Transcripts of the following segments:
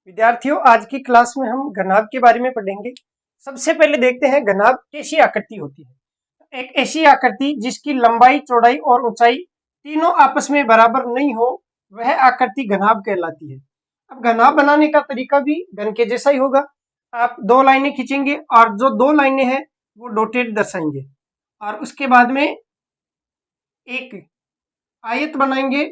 विद्यार्थियों, आज की क्लास में हम घनाभ के बारे में पढ़ेंगे। सबसे पहले देखते हैं घनाभ कैसी आकृति होती है। एक ऐसी आकृति जिसकी लंबाई, चौड़ाई और ऊंचाई तीनों आपस में बराबर नहीं हो, वह आकृति घनाभ कहलाती है। अब घनाभ बनाने का तरीका भी घन के जैसा ही होगा। आप दो लाइनें खींचेंगे और जो दो लाइनें हैं वो डॉटेड दर्शाएंगे और उसके बाद में एक आयत बनाएंगे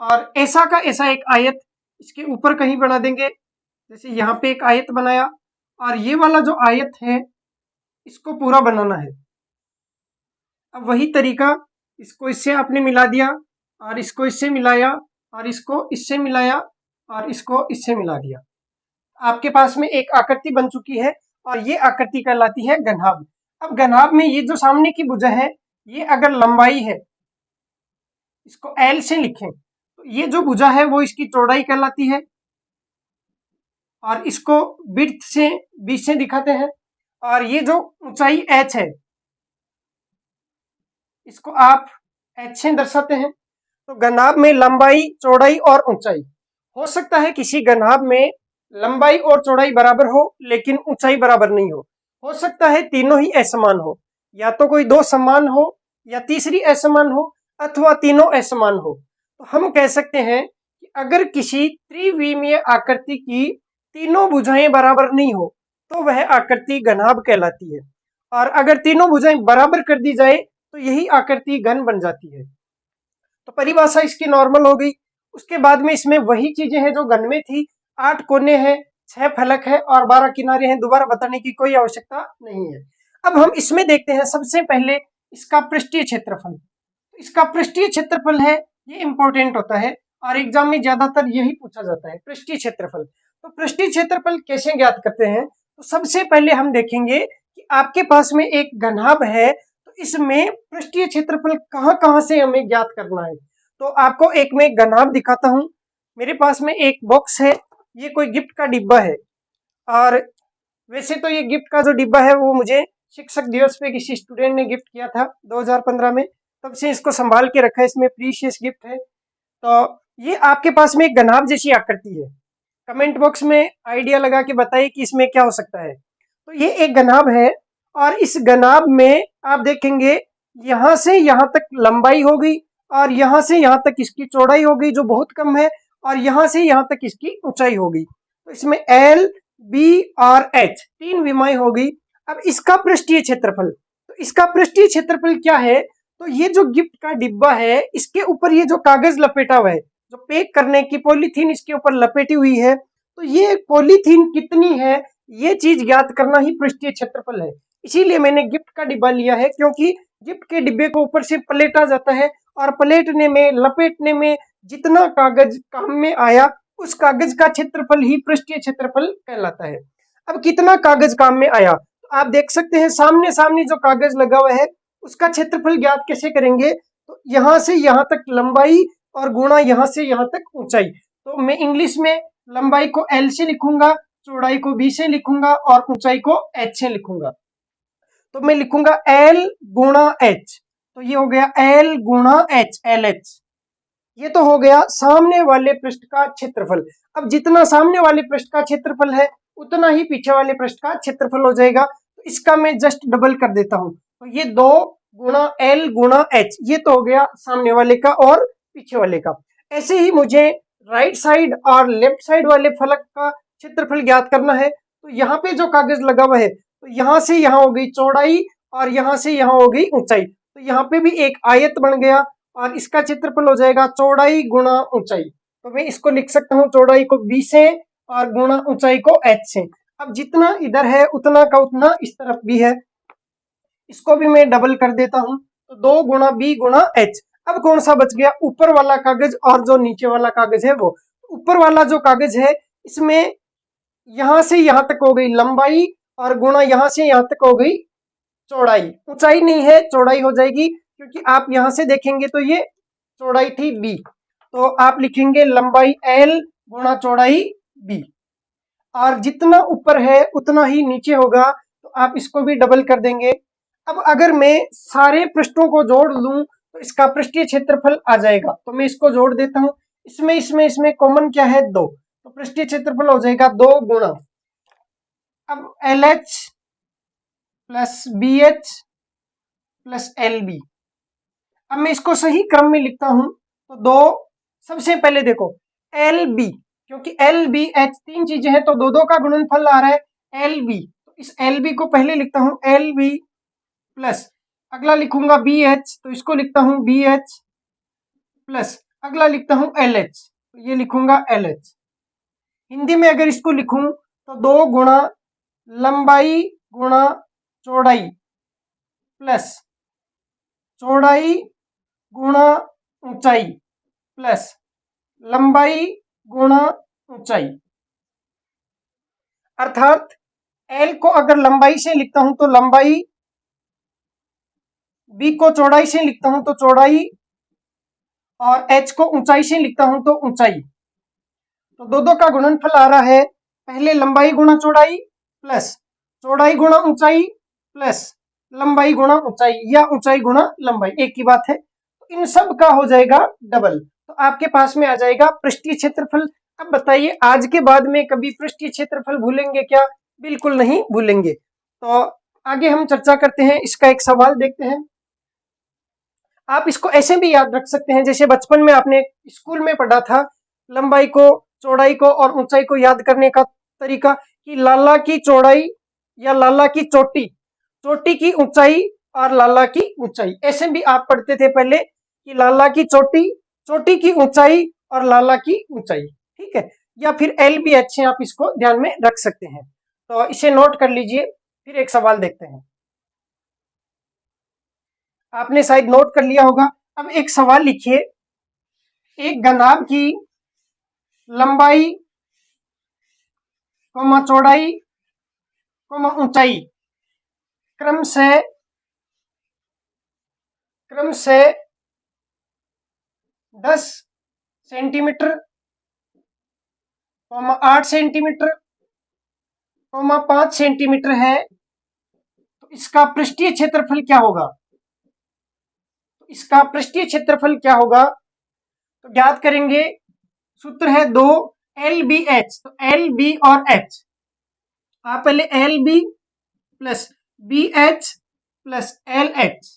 और ऐसा का ऐसा एक आयत इसके ऊपर कहीं बना देंगे। जैसे यहाँ पे एक आयत बनाया और ये वाला जो आयत है इसको पूरा बनाना है। अब वही तरीका, इसको इससे आपने मिला दिया और इसको इससे मिलाया और इसको इससे मिलाया और इसको इससे मिला दिया। आपके पास में एक आकृति बन चुकी है और ये आकृति कहलाती है घनाभ। अब घनाभ में ये जो सामने की भुजा है, ये अगर लंबाई है, इसको L से लिखें, तो ये जो भुजा है वो इसकी चौड़ाई कहलाती है और इसको विड्थ से 20 से दिखाते हैं। और ये जो ऊंचाई h है इसको आप h से दर्शाते हैं। तो घनाभ में लंबाई, चौड़ाई और ऊंचाई, हो सकता है किसी घनाभ में लंबाई और चौड़ाई बराबर हो लेकिन ऊंचाई बराबर नहीं हो सकता है तीनों ही असमान हो, या तो कोई दो समान हो या तीसरी असमान हो अथवा तीनों असमान हो। तो हम कह सकते हैं कि अगर किसी त्रिविमीय आकृति की तीनों भुजाएं बराबर नहीं हो तो वह आकृति घनाभ कहलाती है, और अगर तीनों भुजाएं बराबर कर दी जाए तो यही आकृति घन बन जाती है। तो परिभाषा इसकी नॉर्मल हो गई। उसके बाद में इसमें वही चीजें हैं जो घन में थी। 8 कोने हैं, 6 फलक है और 12 किनारे हैं। दोबारा बताने की कोई आवश्यकता नहीं है। अब हम इसमें देखते हैं सबसे पहले इसका पृष्ठीय क्षेत्रफल। इसका पृष्ठीय क्षेत्रफल है, ये इंपॉर्टेंट होता है और एग्जाम में ज्यादातर यही पूछा जाता है, पृष्ठीय क्षेत्रफल। तो पृष्ठीय क्षेत्रफल कैसे ज्ञात करते हैं? तो सबसे पहले हम देखेंगे कि आपके पास में एक घनाभ है, तो इसमें पृष्ठीय क्षेत्रफल कहाँ कहाँ से हमें ज्ञात करना है। तो आपको एक मैं घनाभ दिखाता हूँ। मेरे पास में एक बॉक्स है, ये कोई गिफ्ट का डिब्बा है और वैसे तो ये गिफ्ट का जो डिब्बा है वो मुझे शिक्षक दिवस पे किसी स्टूडेंट ने गिफ्ट किया था 2015 में, तब से इसको संभाल के रखा है। इसमें प्रीशियस गिफ्ट है। तो ये आपके पास में एक घनाभ जैसी आकृति है। कमेंट बॉक्स में आइडिया लगा के बताइए कि इसमें क्या हो सकता है। तो ये एक घनाभ है और इस घनाभ में आप देखेंगे यहाँ से यहाँ तक लंबाई हो गई और यहाँ से यहाँ तक इसकी चौड़ाई हो गई जो बहुत कम है, और यहाँ से यहाँ तक इसकी ऊंचाई हो गई। तो इसमें L, B और H तीन विमाएं हो गई। अब इसका पृष्ठीय क्षेत्रफल, तो इसका पृष्ठीय क्षेत्रफल क्या है? तो ये जो गिफ्ट का डिब्बा है इसके ऊपर ये जो कागज लपेटा हुआ है, जो पैक करने की पॉलीथीन इसके ऊपर लपेटी हुई है, तो ये पॉलीथीन कितनी है ये चीज ज्ञात करना ही पृष्ठीय क्षेत्रफल है। इसीलिए मैंने गिफ्ट का डिब्बा लिया है, क्योंकि गिफ्ट के डिब्बे को ऊपर से पलेटा जाता है और पलेटने में, लपेटने में जितना कागज काम में आया उस कागज का क्षेत्रफल ही पृष्ठीय क्षेत्रफल कहलाता है। अब कितना कागज काम में आया, तो आप देख सकते हैं सामने सामने जो कागज लगा हुआ है उसका क्षेत्रफल ज्ञात कैसे करेंगे? तो यहाँ से यहाँ तक लंबाई और गुणा यहाँ से यहाँ तक ऊंचाई। तो मैं इंग्लिश में लंबाई को L से लिखूंगा, चौड़ाई को B से लिखूंगा और ऊंचाई को H से लिखूंगा। तो मैं लिखूंगा L गुणा H, तो ये हो गया L गुणा H, LH। ये तो हो गया सामने वाले पृष्ठ का क्षेत्रफल। अब जितना सामने वाले पृष्ठ का क्षेत्रफल है उतना ही पीछे वाले पृष्ठ का क्षेत्रफल हो जाएगा। तो इसका मैं जस्ट डबल कर देता हूं, तो ये 2 गुणा L गुणा H, ये तो हो गया सामने वाले का और पीछे वाले का। ऐसे ही मुझे राइट साइड और लेफ्ट साइड वाले फलक का क्षेत्रफल ज्ञात करना है। तो यहाँ पे जो कागज लगा हुआ है, तो यहाँ से यहाँ हो गई चौड़ाई और यहाँ से यहाँ हो गई ऊंचाई। तो यहाँ पे भी एक आयत बन गया और इसका क्षेत्रफल हो जाएगा चौड़ाई गुणा ऊंचाई। तो मैं इसको लिख सकता हूँ चौड़ाई को B से और गुणा ऊंचाई को H से। अब जितना इधर है उतना का उतना इस तरफ भी है, इसको भी मैं डबल कर देता हूँ। तो 2 गुणा B गुणा H। अब कौन सा बच गया? ऊपर वाला कागज और जो नीचे वाला कागज है वो। ऊपर वाला जो कागज है इसमें यहाँ से यहाँ तक हो गई लंबाई और गुणा यहाँ से यहाँ तक हो गई चौड़ाई। ऊंचाई नहीं है, चौड़ाई हो जाएगी, क्योंकि आप यहाँ से देखेंगे तो ये चौड़ाई थी B, तो आप लिखेंगे लंबाई L गुणा चौड़ाई B। और जितना ऊपर है उतना ही नीचे होगा, तो आप इसको भी डबल कर देंगे। अब अगर मैं सारे पृष्ठों को जोड़ लूं तो इसका पृष्ठीय क्षेत्रफल आ जाएगा। तो मैं इसको जोड़ देता हूं। इसमें कॉमन क्या है? 2। तो पृष्ठीय क्षेत्रफल हो जाएगा 2 गुणा, अब LH plus BH plus LB। अब मैं इसको सही क्रम में लिखता हूं तो दो, सबसे पहले देखो LB, क्योंकि LBH तीन चीजें हैं तो दो दो का गुणनफल आ रहा है LB, तो इस LB को पहले लिखता हूं LB प्लस, अगला लिखूंगा BH तो इसको लिखता हूं BH प्लस, अगला लिखता हूं LH तो ये लिखूंगा LH। हिंदी में अगर इसको लिखूं तो 2 गुणा लंबाई गुणा चौड़ाई प्लस चौड़ाई गुणा ऊंचाई प्लस लंबाई गुणा ऊंचाई। अर्थात L को अगर लंबाई से लिखता हूं तो लंबाई, B को चौड़ाई से लिखता हूं तो चौड़ाई, और H को ऊंचाई से लिखता हूं तो ऊंचाई। तो दो दो का गुणनफल आ रहा है पहले लंबाई गुणा चौड़ाई प्लस चौड़ाई गुणा ऊंचाई प्लस लंबाई गुणा ऊंचाई, या ऊंचाई गुणा लंबाई, एक ही बात है। तो इन सब का हो जाएगा डबल, तो आपके पास में आ जाएगा पृष्ठीय क्षेत्रफल। अब बताइए आज के बाद में कभी पृष्ठीय क्षेत्रफल भूलेंगे क्या? बिल्कुल नहीं भूलेंगे। तो आगे हम चर्चा करते हैं, इसका एक सवाल देखते हैं। आप इसको ऐसे भी याद रख सकते हैं जैसे बचपन में आपने स्कूल में पढ़ा था, लंबाई को, चौड़ाई को और ऊंचाई को याद करने का तरीका, कि लाला की चौड़ाई या लाला की चोटी, चोटी की ऊंचाई और लाला की ऊंचाई, ऐसे भी आप पढ़ते थे पहले कि लाला की चोटी, चोटी की ऊंचाई और लाला की ऊंचाई, ठीक है। या फिर LBH है, आप इसको ध्यान में रख सकते हैं। तो इसे नोट कर लीजिए। फिर एक सवाल देखते हैं, आपने शायद नोट कर लिया होगा। अब एक सवाल लिखिए, एक घनाभ की लंबाई चौड़ाई ऊंचाई क्रम से 10 सेंटीमीटर, 8 सेंटीमीटर, 5 सेंटीमीटर है, तो इसका पृष्ठीय क्षेत्रफल क्या होगा? तो इसका पृष्ठीय क्षेत्रफल क्या होगा? तो ज्ञात करेंगे, सूत्र है 2 LBH, तो LB और H, आप पहले LB plus BH plus LH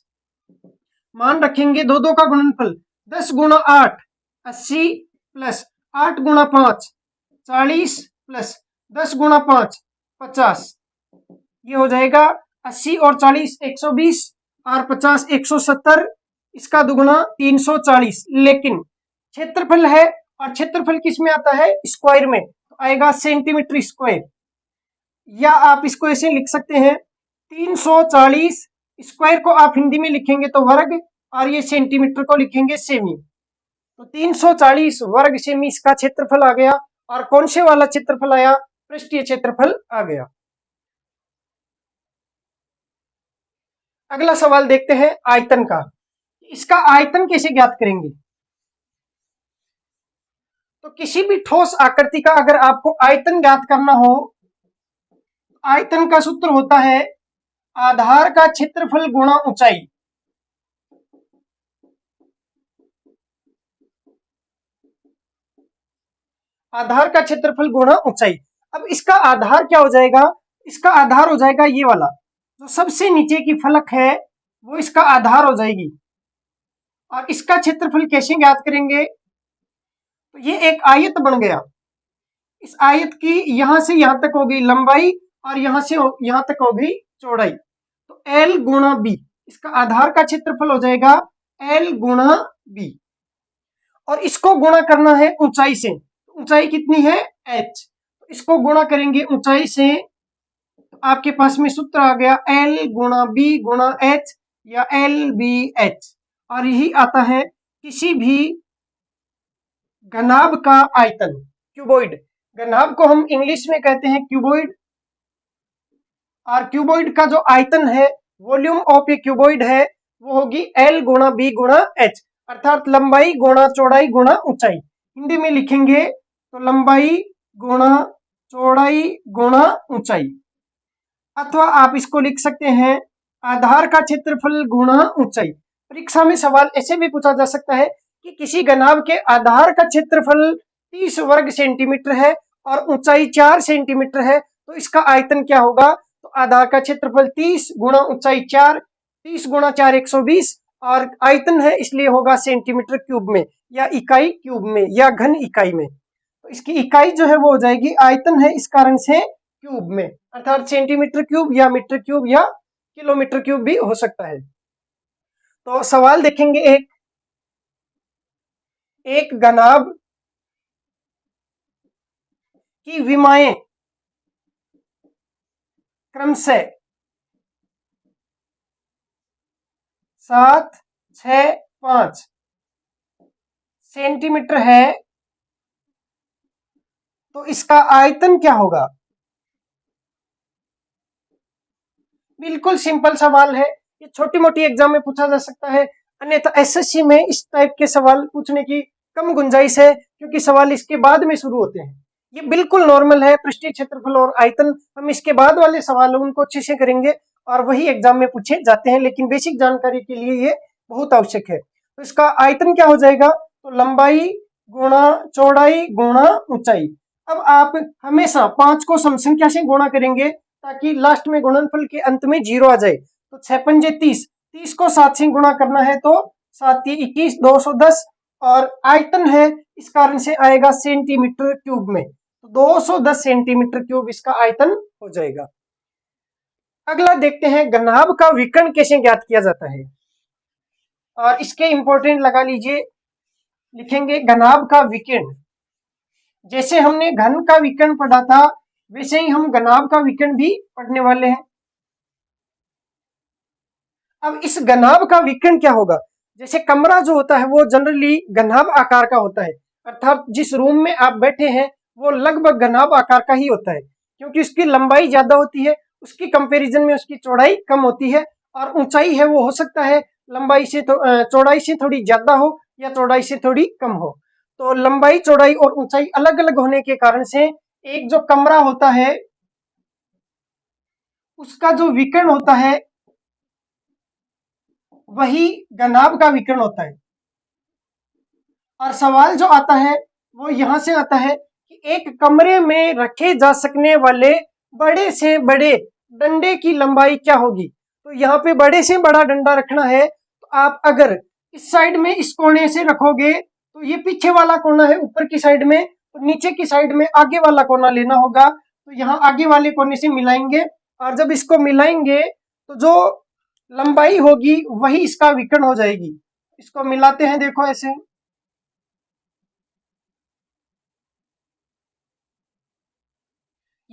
मान रखेंगे, दो दो का गुणनफल 10 गुणा 8 80 प्लस 8 गुणा 5 40 प्लस 10 गुणा 5 50, ये हो जाएगा 80 और 40 120 और 50 170, इसका दुगुना 340। लेकिन क्षेत्रफल है और क्षेत्रफल किस में आता है? स्क्वायर में, तो आएगा सेंटीमीटर स्क्वायर, या आप इसको ऐसे लिख सकते हैं 340 स्क्वायर को आप हिंदी में लिखेंगे तो वर्ग, और ये सेंटीमीटर को लिखेंगे सेमी, तो 340 वर्ग सेमी इसका क्षेत्रफल आ गया। और कौन से वाला क्षेत्रफल आया? पृष्ठीय क्षेत्रफल आ गया। अगला सवाल देखते हैं आयतन का। इसका आयतन कैसे ज्ञात करेंगे? तो किसी भी ठोस आकृति का अगर आपको आयतन ज्ञात करना हो, आयतन का सूत्र होता है आधार का क्षेत्रफल गुणा ऊंचाई। आधार का क्षेत्रफल गुणा ऊंचाई। अब इसका आधार क्या हो जाएगा? इसका आधार हो जाएगा ये वाला, जो सबसे नीचे की फलक है वो इसका आधार हो जाएगी। और इसका क्षेत्रफल कैसे ज्ञात करेंगे? तो ये एक आयत बन गया, इस आयत की यहां से यहां तक होगी लंबाई और यहां से यहां तक होगी चौड़ाई, तो L गुणा B, इसका आधार का क्षेत्रफल हो जाएगा L गुणा B। और इसको गुणा करना है ऊंचाई से, ऊंचाई कितनी है? H, तो इसको गुणा करेंगे ऊंचाई से, तो आपके पास में सूत्र आ गया L गुणा B गुणा H या LBH। और यही आता है किसी भी घनाभ का आयतन, क्यूबॉइड। घनाभ को हम इंग्लिश में कहते हैं क्यूबॉइड, और क्यूबॉइड का जो आयतन है, वॉल्यूम ऑफ ए क्यूबॉइड है, वो होगी L गुणा B गुणा H, अर्थात लंबाई गुणा चौड़ाई गुणा ऊंचाई। हिंदी में लिखेंगे तो लंबाई गुणा चौड़ाई गुणा ऊंचाई, अथवा आप इसको लिख सकते हैं आधार का क्षेत्रफल गुणा ऊंचाई। परीक्षा में सवाल ऐसे भी पूछा जा सकता है कि किसी घनाभ के आधार का क्षेत्रफल 30 वर्ग सेंटीमीटर है और ऊंचाई 4 सेंटीमीटर है, तो इसका आयतन क्या होगा? तो आधार का क्षेत्रफल 30 गुणा ऊंचाई 4, 30 गुणा 4 120, और आयतन है इसलिए होगा सेंटीमीटर क्यूब में या इकाई क्यूब में या घन इकाई में। तो इसकी इकाई जो है वो हो जाएगी, आयतन है इस कारण से क्यूब में, अर्थात सेंटीमीटर क्यूब या मीटर क्यूब या किलोमीटर क्यूब भी हो सकता है। तो सवाल देखेंगे, एक घनाभ की विमाएं क्रमशः 7, 6, 5 सेंटीमीटर है, तो इसका आयतन क्या होगा? बिल्कुल सिंपल सवाल है, ये छोटी मोटी एग्जाम में पूछा जा सकता है, अन्यथा एसएससी में इस टाइप के सवाल पूछने की कम गुंजाइश है, क्योंकि सवाल इसके बाद में शुरू होते हैं। ये बिल्कुल नॉर्मल है, पृष्ठीय क्षेत्रफल और आयतन हम इसके बाद वाले सवाल उनको अच्छे से करेंगे और वही एग्जाम में पूछे जाते हैं, लेकिन बेसिक जानकारी के लिए ये बहुत आवश्यक है। तो इसका आयतन क्या हो जाएगा? तो लंबाई गुणा चौड़ाई गुणा ऊंचाई। अब आप हमेशा 5 को सम संख्या से गुणा करेंगे ताकि लास्ट में गुणनफल के अंत में 0 आ जाए। तो 6 पंजे 30, 30 को 7 से गुणा करना है तो 7 21, 210, और आयतन है इस कारण से आएगा सेंटीमीटर क्यूब में, तो 210 सेंटीमीटर क्यूब इसका आयतन हो जाएगा। अगला देखते हैं, घनाभ का विकर्ण कैसे ज्ञात किया जाता है, और इसके इंपॉर्टेंट लगा लीजिए, लिखेंगे घनाभ का विकर्ण। जैसे हमने घन का विकर्ण पढ़ा था, वैसे ही हम घनाभ का विकर्ण भी पढ़ने वाले हैं। अब इस घनाभ का विकर्ण क्या होगा? जैसे कमरा जो होता है वो जनरली घनाभ आकार का होता है, अर्थात जिस रूम में आप बैठे हैं वो लगभग घनाभ आकार का ही होता है, क्योंकि उसकी लंबाई ज्यादा होती है, उसकी कंपैरिजन में उसकी चौड़ाई कम होती है, और ऊंचाई है वो हो सकता है लंबाई से चौड़ाई से थोड़ी ज्यादा हो या चौड़ाई से थोड़ी कम हो। तो लंबाई चौड़ाई और ऊंचाई अलग अलग होने के कारण से एक जो कमरा होता है उसका जो विकर्ण होता है वही घनाभ का विकर्ण होता है। और सवाल जो आता है वो यहां से आता है कि एक कमरे में रखे जा सकने वाले बड़े से बड़े डंडे की लंबाई क्या होगी? तो यहाँ पे बड़े से बड़ा डंडा रखना है, तो आप अगर इस साइड में इस कोने से रखोगे तो ये पीछे वाला कोना है ऊपर की साइड में, तो नीचे की साइड में आगे वाला कोना लेना होगा। तो यहाँ आगे वाले कोने से मिलाएंगे, और जब इसको मिलाएंगे तो जो लंबाई होगी वही इसका विकर्ण हो जाएगी। इसको मिलाते हैं, देखो ऐसे,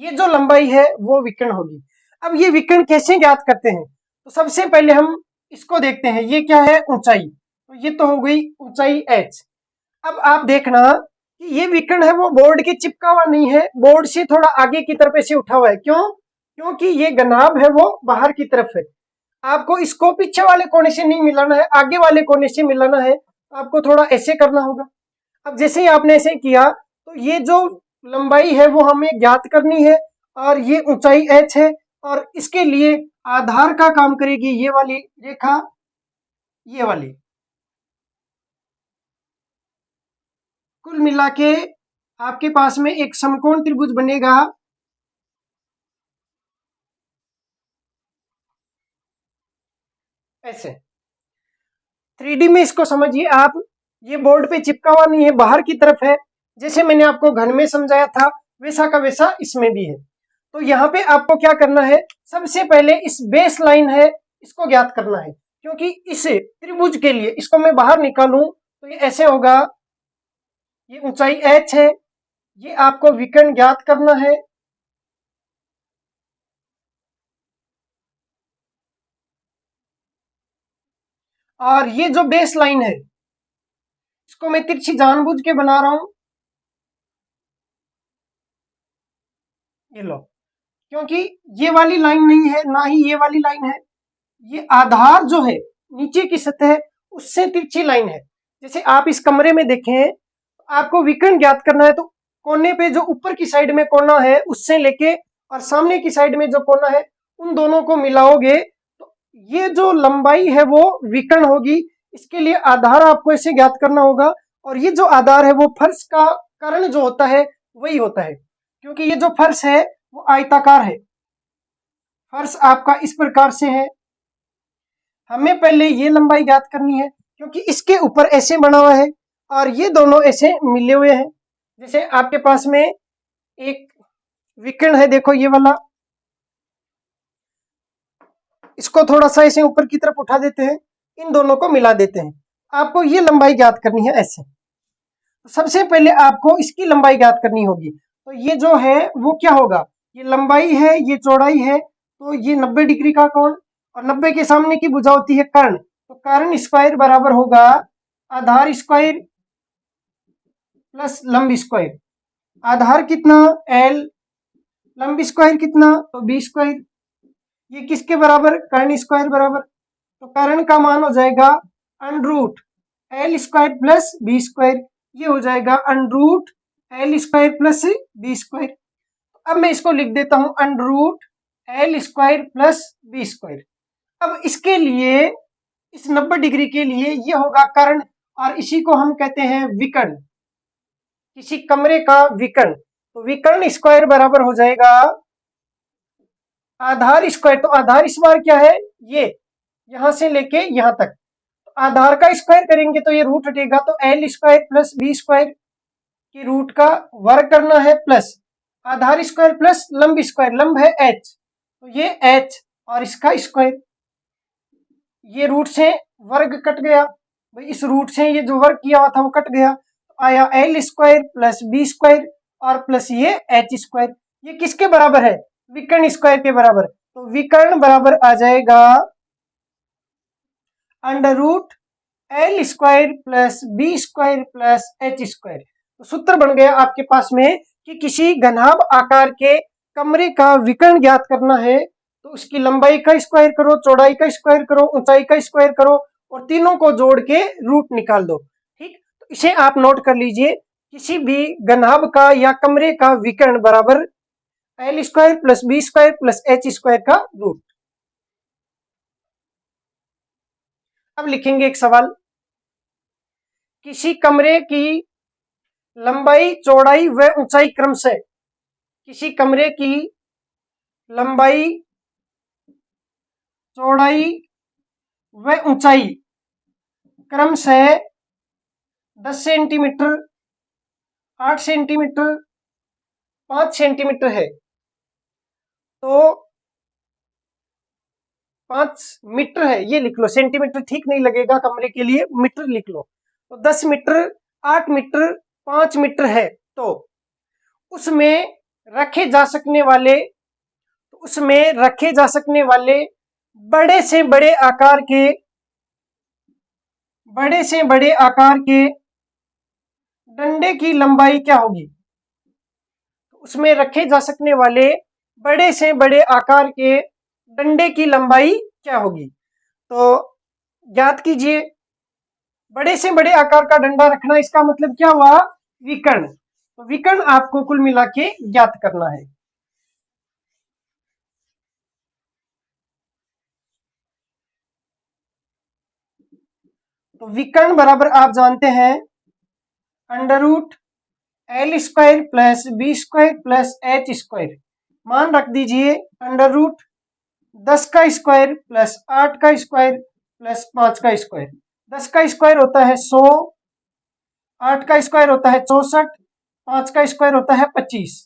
ये जो लंबाई है वो विकर्ण होगी। अब ये विकर्ण कैसे ज्ञात करते हैं? तो सबसे पहले हम इसको देखते हैं, ये क्या है? ऊंचाई। तो ये तो हो गई ऊंचाई h। अब आप देखना कि ये विकर्ण है वो बोर्ड के चिपका हुआ नहीं है, बोर्ड से थोड़ा आगे की तरफ ऐसे उठा हुआ है। क्यों? क्योंकि ये घनाभ है वो बाहर की तरफ है, आपको इसको पीछे वाले कोने से नहीं मिलाना है, आगे वाले कोने से मिलाना है, आपको थोड़ा ऐसे करना होगा। अब जैसे ही आपने ऐसे किया तो ये जो लंबाई है वो हमें ज्ञात करनी है, और ये ऊंचाई h है, और इसके लिए आधार का काम करेगी ये वाली रेखा, ये वाली। कुल मिला के आपके पास में एक समकोण त्रिभुज बनेगा, ऐसे। 3D में इसको समझिए आप, ये बोर्ड पे चिपका हुआ नहीं है, बाहर की तरफ है, जैसे मैंने आपको घर में समझाया था वैसा का वैसा इसमें भी है। तो यहाँ पे आपको क्या करना है? सबसे पहले इस बेस लाइन है इसको ज्ञात करना है, क्योंकि इस त्रिभुज के लिए इसको मैं बाहर निकालूं तो ये ऐसे होगा, ये ऊंचाई h है, ये आपको विकर्ण ज्ञात करना है, और ये जो बेस लाइन है इसको मैं तिरछी जानबूझ के बना रहा हूं, ये लो, क्योंकि ये वाली लाइन नहीं है ना ही ये वाली लाइन है, ये आधार जो है नीचे की सतह उससे तिरछी लाइन है। जैसे आप इस कमरे में देखें, आपको विकर्ण ज्ञात करना है, तो कोने पे जो ऊपर की साइड में कोना है उससे लेके और सामने की साइड में जो कोना है उन दोनों को मिलाओगे तो ये जो लंबाई है वो विकर्ण होगी। इसके लिए आधार आपको ऐसे ज्ञात करना होगा, और ये जो आधार है वो फर्श का कर्ण जो होता है वही होता है। क्योंकि ये जो फर्श है वो आयताकार है, फर्श आपका इस प्रकार से है। हमें पहले ये लंबाई ज्ञात करनी है क्योंकि इसके ऊपर ऐसे बना हुआ है और ये दोनों ऐसे मिले हुए हैं। जैसे आपके पास में एक विकर्ण है, देखो ये वाला, इसको थोड़ा सा ऐसे ऊपर की तरफ उठा देते हैं, इन दोनों को मिला देते हैं, आपको ये लंबाई ज्ञात करनी है ऐसे। तो सबसे पहले आपको इसकी लंबाई ज्ञात करनी होगी। तो ये जो है वो क्या होगा, ये लंबाई है, ये चौड़ाई है, तो ये 90 डिग्री का कोण, और 90 के सामने की भुजा होती है कर्ण, तो कर्ण स्क्वायर बराबर होगा आधार स्क्वायर प्लस लंब स्क्वायर। आधार कितना, L, लंब स्क्वायर कितना, तो बी स्क्वायर। ये किसके बराबर, कर्ण स्क्वायर बराबर, तो कर्ण का मान हो जाएगा under root L square plus B square, ये हो जाएगा under root L square plus B square. अब मैं इसको लिख देता हूं under root L square plus B square. अब इसके लिए, इस 90 डिग्री के लिए ये होगा कर्ण, और इसी को हम कहते हैं विकर्ण, किसी कमरे का विकर्ण। तो विकर्ण स्क्वायर बराबर हो जाएगा आधार स्क्वायर, तो आधार इस बार क्या है, ये यहां से लेके यहां तक, तो आधार का स्क्वायर करेंगे तो ये रूट हटेगा, तो L square plus B square की रूट का वर्ग करना है, प्लस आधार स्क्वायर प्लस लंब स्क्वायर, लंब है H, तो ये H और इसका स्क्वायर, ये रूट से वर्ग कट गया भाई, इस रूट से ये जो वर्ग किया हुआ था वो कट गया, तो आया L square plus B square और प्लस ये H स्क्वायर। ये किसके बराबर है, विकर्ण स्क्वायर के बराबर, तो विकर्ण बराबर आ जाएगा under root L square plus B square plus H square. तो सूत्र बन गया आपके पास में कि किसी घनाभ आकार के कमरे का विकर्ण ज्ञात करना है तो उसकी लंबाई का स्क्वायर करो, चौड़ाई का स्क्वायर करो, ऊंचाई का स्क्वायर करो, और तीनों को जोड़ के रूट निकाल दो। ठीक, तो इसे आप नोट कर लीजिए, किसी भी घनाभ का या कमरे का विकर्ण बराबर L square plus B square plus H square का रूट। अब लिखेंगे एक सवाल, किसी कमरे की लंबाई, चौड़ाई व ऊंचाई क्रमशः, किसी कमरे की लंबाई, चौड़ाई व ऊंचाई क्रमशः 10 सेंटीमीटर, 8 सेंटीमीटर, 5 सेंटीमीटर है, तो 5 मीटर है, ये लिख लो, सेंटीमीटर ठीक नहीं लगेगा कमरे के लिए, मीटर लिख लो। तो 10 मीटर, 8 मीटर, 5 मीटर है, तो उसमें रखे जा सकने वाले, उसमें रखे जा सकने वाले बड़े से बड़े आकार के, बड़े से बड़े आकार के डंडे की लंबाई क्या होगी, उसमें रखे जा सकने वाले बड़े से बड़े आकार के डंडे की लंबाई क्या होगी। तो ज्ञात कीजिए, बड़े से बड़े आकार का डंडा रखना, इसका मतलब क्या हुआ, विकर्ण। तो विकर्ण आपको कुल मिला के ज्ञात करना है। तो विकर्ण बराबर आप जानते हैं under root L square plus B square plus H square. मान रख दीजिए अंडर रूट 10 का स्क्वायर प्लस 8 का स्क्वायर प्लस 5 का स्क्वायर। 10 का स्क्वायर होता है 100, 8 का स्क्वायर होता है 64, 5 का स्क्वायर होता है 25।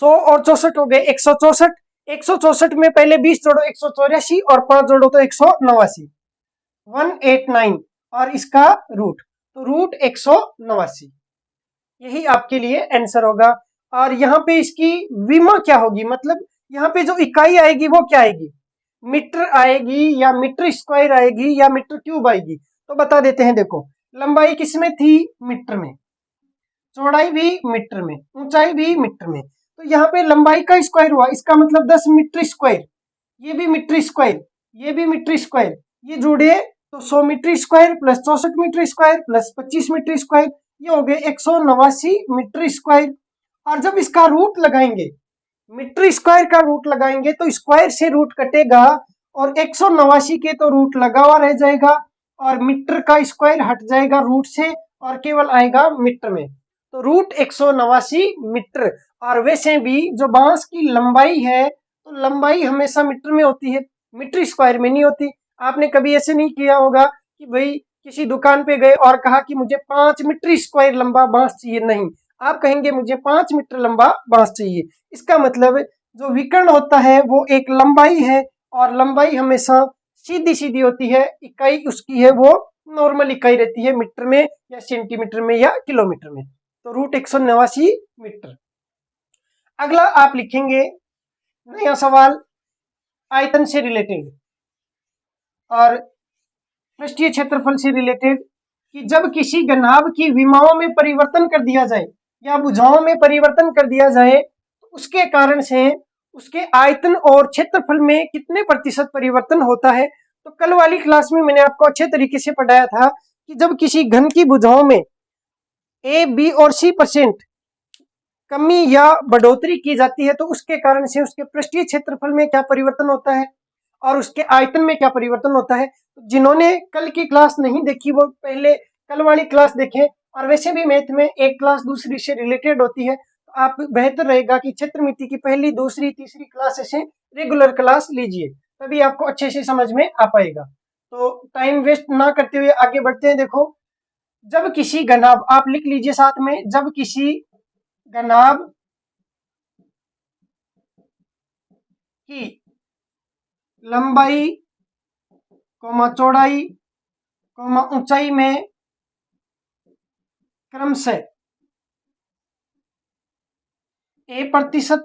100 और 64 हो गए 164, 164 में पहले 20 जोड़ो 184, और 5 जोड़ो तो 189, 189, और इसका रूट, तो रूट 189, यही आपके लिए आंसर होगा। और यहाँ पे इसकी विमा क्या होगी, मतलब यहाँ पे जो इकाई आएगी वो क्या आएगी, मीटर आएगी या मीटर स्क्वायर आएगी या मीटर क्यूब आएगी, तो बता देते हैं। देखो, लंबाई किसमें थी, मीटर में, चौड़ाई भी मीटर में, ऊंचाई भी मीटर में, तो यहाँ पे लंबाई का स्क्वायर हुआ, इसका मतलब 10 मीटर स्क्वायर, ये भी मीटर स्क्वायर, ये भी मीटर स्क्वायर, ये जुड़े तो 100 metre square plus 64 metre square plus 25 metre square, ये हो गए 189 मीटर स्क्वायर। और जब इसका रूट लगाएंगे, मीटर स्क्वायर का रूट लगाएंगे तो स्क्वायर से रूट कटेगा और 189 के तो रूट लगा हुआ रह जाएगा और मीटर का स्क्वायर हट जाएगा रूट से और केवल आएगा मीटर में। तो रूट 189 मीटर। और वैसे भी जो बांस की लंबाई है तो लंबाई हमेशा मीटर में होती है, मीटर स्क्वायर में नहीं होती। आपने कभी ऐसे नहीं किया होगा कि भाई किसी दुकान पे गए और कहा कि मुझे 5 मीटर स्क्वायर लंबा बांस चाहिए, नहीं, आप कहेंगे मुझे 5 मीटर लंबा बांस चाहिए। इसका मतलब जो विकर्ण होता है वो एक लंबाई है, और लंबाई हमेशा सीधी सीधी होती है, इकाई उसकी है वो नॉर्मल इकाई रहती है, मीटर में या सेंटीमीटर में या किलोमीटर में। तो रूट 189 मीटर। अगला आप लिखेंगे नया सवाल आयतन से रिलेटेड और पृष्ठीय क्षेत्रफल से रिलेटेड, कि जब किसी घनाभ की विमाओं में परिवर्तन कर दिया जाए या भुजाओं में परिवर्तन कर दिया जाए तो उसके कारण से उसके आयतन और क्षेत्रफल में कितने प्रतिशत परिवर्तन होता है। तो कल वाली क्लास में मैंने आपको अच्छे तरीके से पढ़ाया था कि जब किसी घन की भुजाओं में ए, बी और सी परसेंट कमी या बढ़ोतरी की जाती है तो उसके कारण से उसके पृष्ठीय क्षेत्रफल में क्या परिवर्तन होता है और उसके आयतन में क्या परिवर्तन होता है। जिन्होंने कल की क्लास नहीं देखी वो पहले कल वाली क्लास देखें। और वैसे भी मैथ में एक क्लास दूसरी से रिलेटेड होती है, तो आप बेहतर रहेगा कि क्षेत्रमिति की पहली, दूसरी, तीसरी क्लास से रेगुलर क्लास लीजिए, तभी आपको अच्छे से समझ में आ पाएगा। तो टाइम वेस्ट ना करते हुए आगे बढ़ते हैं। देखो, जब किसी घनाभ, आप लिख लीजिए साथ में, जब किसी घनाभ की लंबाई, चौड़ाई, ऊंचाई में क्रमशः A%,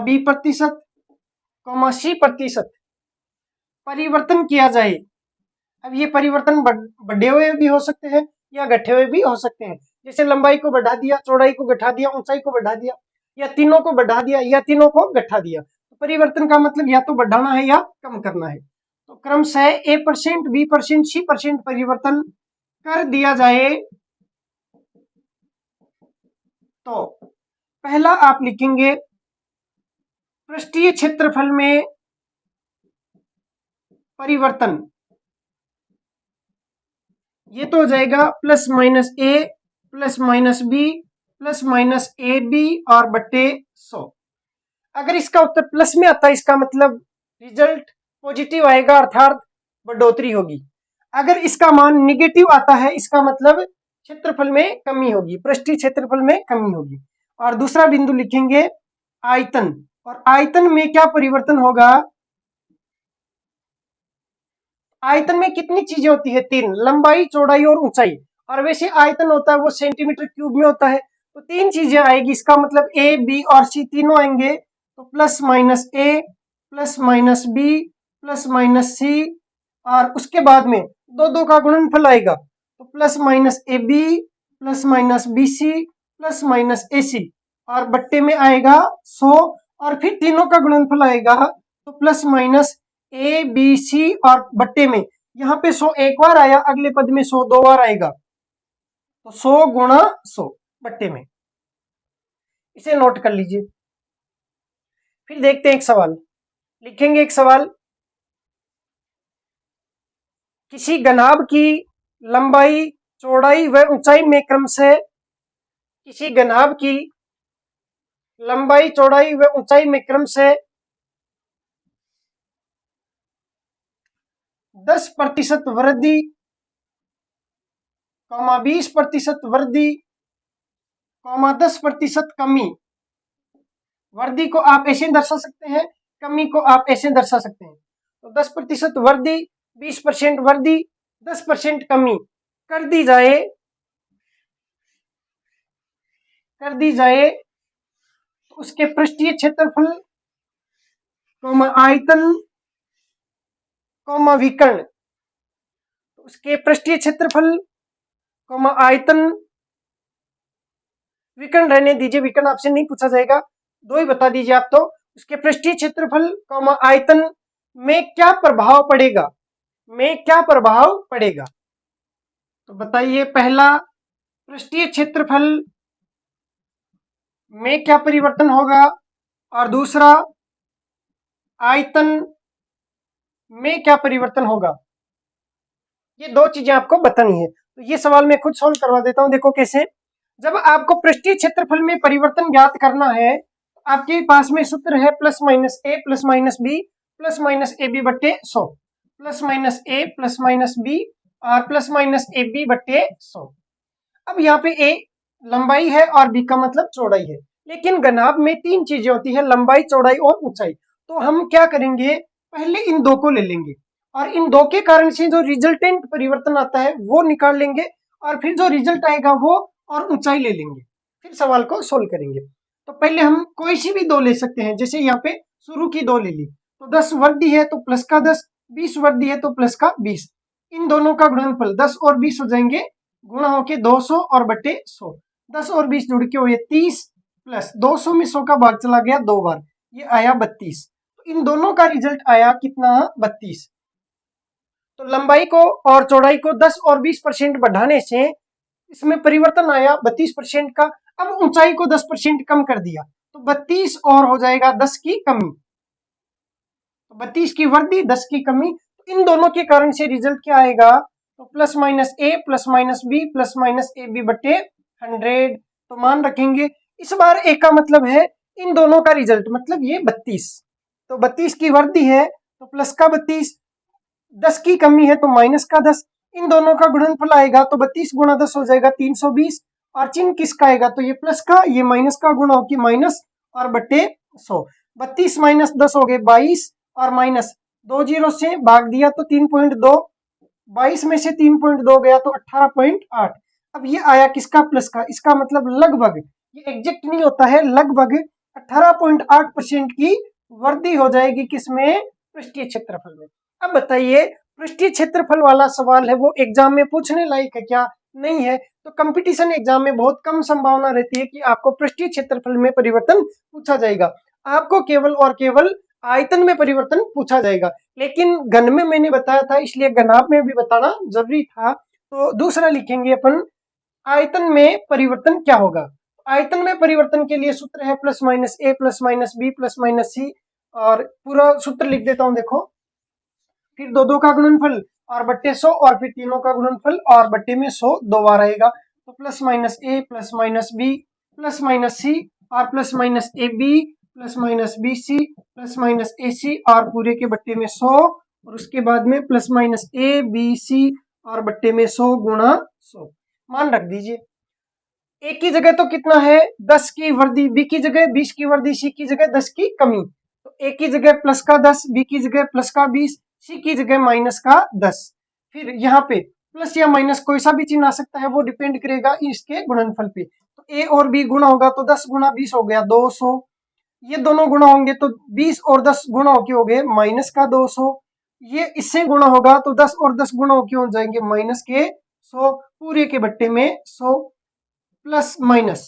B%, C% परिवर्तन किया जाए। अब ये परिवर्तन बढ़े हुए भी हो सकते हैं या घटे हुए भी हो सकते हैं। जैसे लंबाई को बढ़ा दिया, चौड़ाई को घटा दिया, ऊंचाई को बढ़ा दिया, या तीनों को बढ़ा दिया या तीनों को घटा दिया। तो परिवर्तन का मतलब या तो बढ़ाना है या कम करना है। तो क्रमशः A%, B%, C% परिवर्तन कर दिया जाए तो पहला आप लिखेंगे पृष्ठीय क्षेत्रफल में परिवर्तन। ये तो हो जाएगा plus minus A plus minus B plus minus A B और बट्टे 100। अगर इसका उत्तर प्लस में आता है इसका मतलब रिजल्ट पॉजिटिव आएगा, अर्थात बढ़ोतरी होगी। अगर इसका मान निगेटिव आता है इसका मतलब क्षेत्रफल में कमी होगी, पृष्ठीय क्षेत्रफल में कमी होगी। और दूसरा बिंदु लिखेंगे आयतन। और आयतन में क्या परिवर्तन होगा। आयतन में कितनी चीजें होती है, 3, लंबाई, चौड़ाई और ऊंचाई। और वैसे आयतन होता है वो सेंटीमीटर क्यूब में होता है, तो 3 चीजें आएगी। इसका मतलब ए, बी और सी तीनों आएंगे। तो plus minus A plus minus B plus minus C, और उसके बाद में दो दो का गुणनफल आएगा, तो plus minus A B plus minus B C plus minus A C, और बट्टे में आएगा 100, और फिर तीनों का गुणनफल आएगा तो plus minus A B C, और बट्टे में यहाँ पे 100 एक बार आया, अगले पद में 100 2 बार आएगा, तो 100 गुणा 100 बट्टे में। इसे नोट कर लीजिए। फिर देखते हैं एक सवाल, लिखेंगे एक सवाल, किसी घनाभ की लंबाई, चौड़ाई व ऊंचाई में क्रमशः, किसी घनाभ की लंबाई, चौड़ाई व ऊंचाई में क्रमशः 10% वृद्धि, 20% वृद्धि, 10% कमी। वृद्धि को आप ऐसे दर्शा सकते हैं, कमी को आप ऐसे दर्शा सकते हैं। तो 10% वृद्धि, 20% वृद्धि, 10% कमी कर दी जाए, तो उसके पृष्ठीय क्षेत्रफल, आयतन, विकर्ण, उसके पृष्ठीय क्षेत्रफल, आयतन, विकर्ण रहने दीजिए, विकर्ण आपसे नहीं पूछा जाएगा, दो ही बता दीजिए आप। तो उसके पृष्ठीय क्षेत्रफल, आयतन में क्या प्रभाव पड़ेगा, तो बताइए। पहला, पृष्ठीय क्षेत्रफल में क्या परिवर्तन होगा, और दूसरा आयतन में क्या परिवर्तन होगा। ये दो चीजें आपको बतानी है। तो ये सवाल मैं खुद सॉल्व करवा देता हूँ, देखो कैसे। जब आपको पृष्ठीय क्षेत्रफल में परिवर्तन ज्ञात करना है, आपके पास में सूत्र है plus minus A plus minus B plus minus A B बट्टे 100, plus minus A plus minus B और प्लस माइनस ए बी बट्टे 100। अब यहाँ पे ए लंबाई है और बी का मतलब चौड़ाई है, लेकिन घनाभ में तीन चीजें होती है, लंबाई, चौड़ाई और ऊंचाई। तो हम क्या करेंगे, पहले इन दो को ले लेंगे और इन दो के कारण से जो रिजल्टेंट परिवर्तन आता है वो निकाल लेंगे, और फिर जो रिजल्ट आएगा वो और ऊंचाई ले लेंगे, फिर सवाल को सोल्व करेंगे। तो पहले हम कोई सी भी दो ले सकते हैं, जैसे यहाँ पे शुरू की दो ले ली, तो 10 वर्दी है तो प्लस का 10, 20 वर्दी है तो प्लस का 20। इन दोनों का गुणनफल 10 और 20 हो जाएंगे, गुणा होके 200 और बटे 100, 10 और 20 जुड़ के हुए 30, प्लस 200 में 100 का भाग चला गया 2 बार, ये आया 32। तो इन दोनों का रिजल्ट आया कितना, 32। तो लंबाई को और चौड़ाई को 10 और 20% बढ़ाने से इसमें परिवर्तन आया 32% का। अब ऊंचाई को 10% कम कर दिया तो 32 और हो जाएगा 10 की कमी, तो 32 की वृद्धि 10 की कमी। तो इन दोनों के कारण से रिजल्ट क्या आएगा, तो plus minus A plus minus B plus minus A B बटे 100। तो मान रखेंगे इस बार ए का मतलब है इन दोनों का रिजल्ट, मतलब ये 32। तो 32 की वृद्धि है तो प्लस का 32, 10 की कमी है तो माइनस का 10। इन दोनों का गुणनफल आएगा तो 32 गुणा 10 हो जाएगा 320, और चिन्ह किसका आएगा, तो ये प्लस का, ये माइनस का गुणा होगी माइनस और बटे 100। 32 माइनस 10 हो गए 22, और माइनस 2 जीरो से भाग दिया तो 3.2, 22 में से 3.2 गया तो 18.8। अब ये आया किसका, प्लस का, इसका मतलब लगभग, ये एग्जैक्ट नहीं होता है, लगभग 18.8% की वृद्धि हो जाएगी किसमें, पृष्ठीय क्षेत्रफल में। अब बताइए, पृष्ठीय क्षेत्रफल वाला सवाल है वो एग्जाम में पूछने लायक है क्या, नहीं है। तो कंपटीशन एग्जाम में बहुत कम संभावना रहती है कि आपको पृष्ठीय क्षेत्रफल में परिवर्तन पूछा जाएगा, आपको केवल और केवल आयतन में परिवर्तन पूछा जाएगा। लेकिन घन में मैंने बताया था, इसलिए घनाभ में भी बताना जरूरी था। तो दूसरा लिखेंगे अपन, आयतन में परिवर्तन क्या होगा। आयतन में परिवर्तन के लिए सूत्र है plus minus A plus minus B plus minus C, और पूरा सूत्र लिख देता हूं देखो, फिर दो दो का गुणनफल और बट्टे 100, और फिर तीनों का गुणनफल और बट्टे में 100 दो बार आएगा। तो plus minus A plus minus B plus minus C और plus minus A B plus minus B C plus minus A C और पूरे के बट्टे में 100, और उसके बाद में plus minus A B C और बट्टे में 100 गुणा 100। मान रख दीजिए, ए की जगह तो कितना है 10 की वृद्धि, बी की जगह 20 की वृद्धि, सी की जगह 10 की कमी। तो ए की जगह प्लस का 10, बी की जगह प्लस का 20, सी की जगह माइनस का 10। फिर यहाँ पे प्लस या माइनस कोई सा भी चिन्ह आ सकता है, वो डिपेंड करेगा इसके गुणनफल पे। तो ए और बी गुणा होगा तो 10 गुणा 20 हो गया 200, ये दोनों गुणा होंगे तो 20 और 10 गुणा होके हो गए माइनस का 200, ये इससे गुणा होगा तो 10 और 10 गुणा होके हो जाएंगे माइनस के 100, पूरे के बट्टे में 100 प्लस माइनस।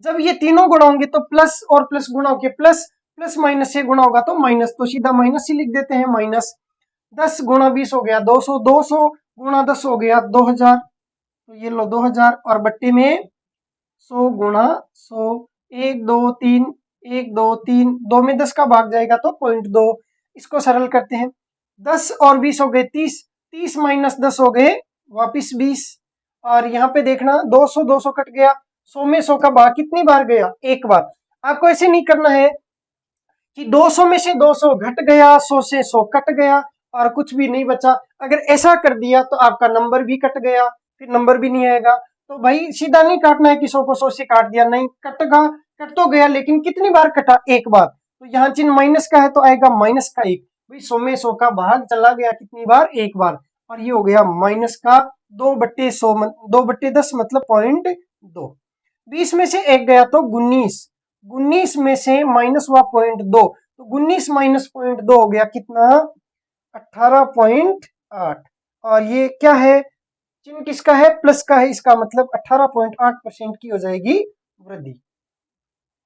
जब ये तीनों गुणा होंगे तो प्लस और प्लस गुणा होके प्लस, प्लस माइनस से गुणा होगा तो माइनस, तो सीधा माइनस ही लिख देते हैं, माइनस 10 गुणा 20 हो गया 200, 200 गुणा 10 हो गया 2000, तो ये लो 2000 और बट्टे में 100 गुणा 100, 1 2 3, 1 2 3, 2 में 10 का भाग जाएगा तो 0.2। इसको सरल करते हैं, 10 और 20 हो गए 30, 30 माइनस 10 हो गए वापिस 20, और यहाँ पे देखना 200 200 कट गया, 100 में 100 का भाग कितनी बार गया, एक बार। आपको ऐसे नहीं करना है कि 200 में से 200 घट गया, 100 से 100 कट गया और कुछ भी नहीं बचा। अगर ऐसा कर दिया तो आपका नंबर भी कट गया, फिर नंबर भी नहीं आएगा। तो भाई सीधा नहीं काटना है कि 100 को 100 से काट दिया, नहीं, कटगा, कट तो गया लेकिन कितनी बार कटा, एक बार। तो यहाँ चिन्ह माइनस का है तो आएगा माइनस का 1, भाई 100 में 100 का भाग चला गया कितनी बार, एक बार, और ये हो गया माइनस का 2/100, 2/10 मतलब 0.2। 20 में से एक गया तो 19, 19 में से माइनस हुआ 0.2, तो 19 माइनस 0.2 हो गया कितना, 18.8। और ये क्या है, चिन्ह किसका है, प्लस का है, इसका मतलब 18.8% की हो जाएगी वृद्धि।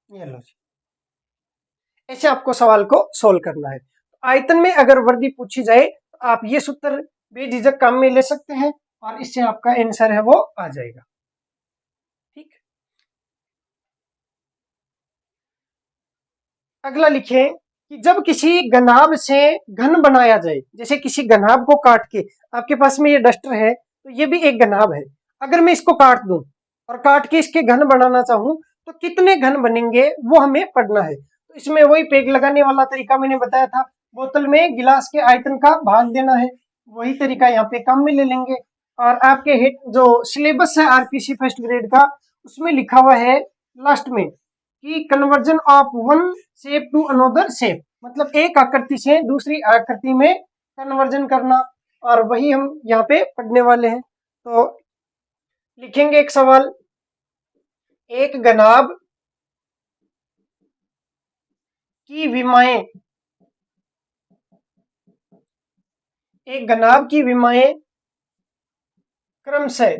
ये लो जी, ऐसे आपको सवाल को सोल्व करना है। आयतन में अगर वृद्धि पूछी जाए तो आप ये सूत्र बेझिझक काम में ले सकते हैं और इससे आपका आंसर है वो आ जाएगा। ठीक, अगला लिखें कि जब किसी घनाभ से घन बनाया जाए, जैसे किसी घनाभ को काट के, आपके पास में ये डस्टर है तो ये भी एक घनाभ है, अगर मैं इसको काट दूं और काट के इसके घन बनाना चाहूं तो कितने घन बनेंगे वो हमें पढ़ना है। तो इसमें वही पेग लगाने वाला तरीका मैंने बताया था, बोतल में गिलास के आयतन का भाग देना है, वही तरीका यहाँ पे काम में ले लेंगे। और आपके हिट जो सिलेबस है आरपीसी फर्स्ट ग्रेड का, उसमें लिखा हुआ है लास्ट में कि conversion of one shape to another shape, मतलब एक आकृति से दूसरी आकृति में कन्वर्जन करना, और वही हम यहाँ पे पढ़ने वाले हैं। तो लिखेंगे एक सवाल, एक घनाभ की विमाएं, एक घनाभ की विमाएं क्रमशः,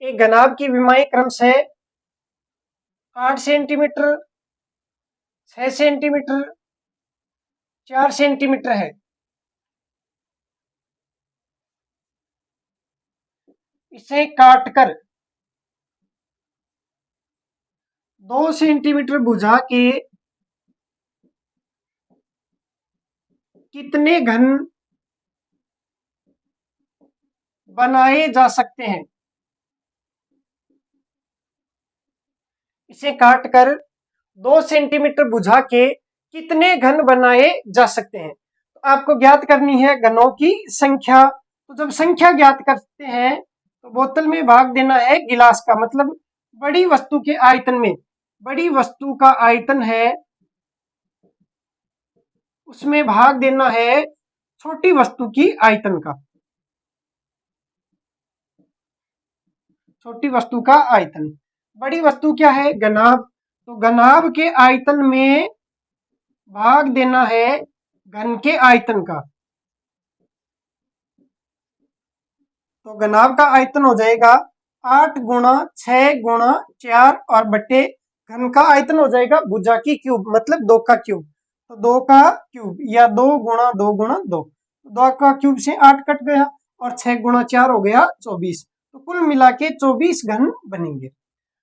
एक घनाभ की विमाएं क्रमशः 8 सेंटीमीटर, 6 सेंटीमीटर, 4 सेंटीमीटर है। इसे काटकर 2 सेंटीमीटर बुझा के कितने घन बनाए जा सकते हैं। इसे काटकर 2 सेंटीमीटर बुझा के कितने घन बनाए जा सकते हैं। तो आपको ज्ञात करनी है घनों की संख्या। तो जब संख्या ज्ञात करते हैं तो बोतल में भाग देना है गिलास का, मतलब बड़ी वस्तु के आयतन में, बड़ी वस्तु का आयतन है उसमें भाग देना है छोटी वस्तु की आयतन का, छोटी वस्तु का आयतन। बड़ी वस्तु क्या है? घनाभ। तो घनाभ के आयतन में भाग देना है घन के आयतन का। तो घनाभ का आयतन हो जाएगा 8 गुणा 6 गुणा 4 और बटे घन का आयतन हो जाएगा भुजा की क्यूब, मतलब 2 का क्यूब। तो 2 का क्यूब या 2 गुणा 2 गुणा 2, 2 का क्यूब से 8 कट गया और 6 गुणा 4 हो गया 24। तो कुल मिला के 24 घन बनेंगे।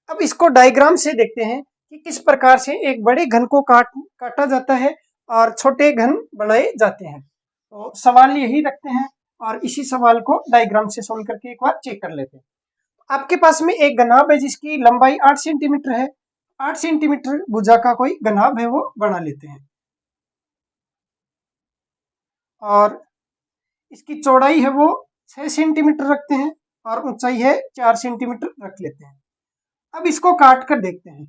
अब इसको डायग्राम से देखते हैं कि किस प्रकार से एक बड़े घन को काटा जाता है और छोटे घन बनाए जाते हैं। तो सवाल यही रखते हैं और इसी सवाल को डायग्राम से सोल्व करके एक बार चेक कर लेते हैं। आपके पास में एक घनाभ है जिसकी लंबाई 8 सेंटीमीटर है, 8 सेंटीमीटर भुजा का कोई घनाभ है वो बना लेते हैं, और इसकी चौड़ाई है वो 6 सेंटीमीटर रखते हैं और ऊंचाई है 4 सेंटीमीटर रख लेते हैं। अब इसको काट कर देखते हैं।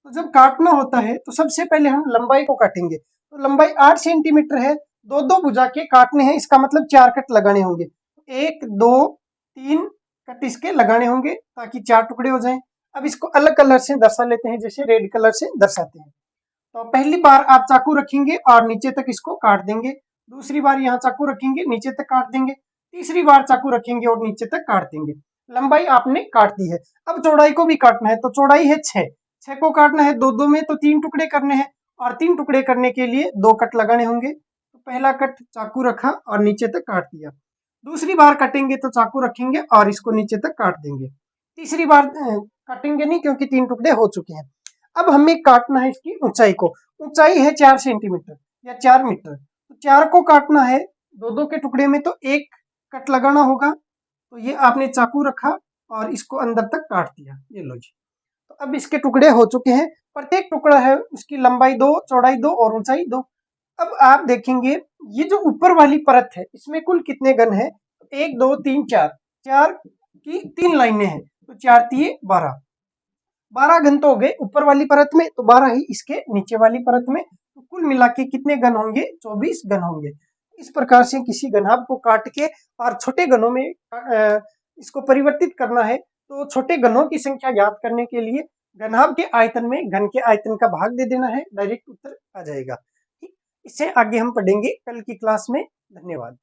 तो जब काटना होता है तो सबसे पहले हम लंबाई को काटेंगे। तो लंबाई 8 सेंटीमीटर है, दो दो भुजा के काटने हैं, इसका मतलब 4 कट लगाने होंगे। 1 2 3 कट इसके लगाने होंगे ताकि 4 टुकड़े हो जाएं। अब इसको अलग कलर से दर्शा लेते हैं, जैसे रेड कलर से दर्शाते हैं। तो पहली बार आप चाकू रखेंगे और नीचे तक इसको काट देंगे, दूसरी बार यहाँ चाकू रखेंगे नीचे तक काट देंगे, तीसरी बार चाकू रखेंगे और नीचे तक काट देंगे। लंबाई आपने काट दी है। अब चौड़ाई को भी काटना है, तो चौड़ाई है 6, 6 को काटना है दो दो में, तो 3 टुकड़े करने हैं और 3 टुकड़े करने के लिए 2 कट लगाने होंगे। तो पहला कट चाकू रखा और नीचे तक काट दिया, दूसरी बार कटेंगे तो चाकू रखेंगे और इसको नीचे तक काट देंगे, तीसरी बार काटेंगे नहीं क्योंकि 3 टुकड़े हो चुके हैं। अब हमें काटना है इसकी ऊंचाई को। ऊंचाई है 4 सेंटीमीटर या 4 मीटर, तो 4 को काटना है दो दो के टुकड़े में, तो एक कट लगाना होगा। तो ये आपने चाकू रखा और इसको अंदर तक काट दिया, ये लो जी। तो अब इसके टुकड़े हो चुके हैं, प्रत्येक टुकड़ा है उसकी लंबाई 2, चौड़ाई 2 और ऊंचाई 2। अब आप देखेंगे ये जो ऊपर वाली परत है इसमें कुल कितने घन है? 1 2 3 4, 4 की 3 लाइनें हैं, तो 4 3 12, 12 घन तो हो गए ऊपर वाली परत में, तो 12 ही इसके नीचे वाली परत में। तो कुल मिला के कितने घन होंगे? 24 घन होंगे। इस प्रकार से किसी घनाभ को काट के और छोटे घनों में इसको परिवर्तित करना है, तो छोटे घनों की संख्या ज्ञात करने के लिए घनाभ के आयतन में घन के आयतन का भाग दे देना है, डायरेक्ट उत्तर आ जाएगा। ठीक, इससे आगे हम पढ़ेंगे कल की क्लास में। धन्यवाद।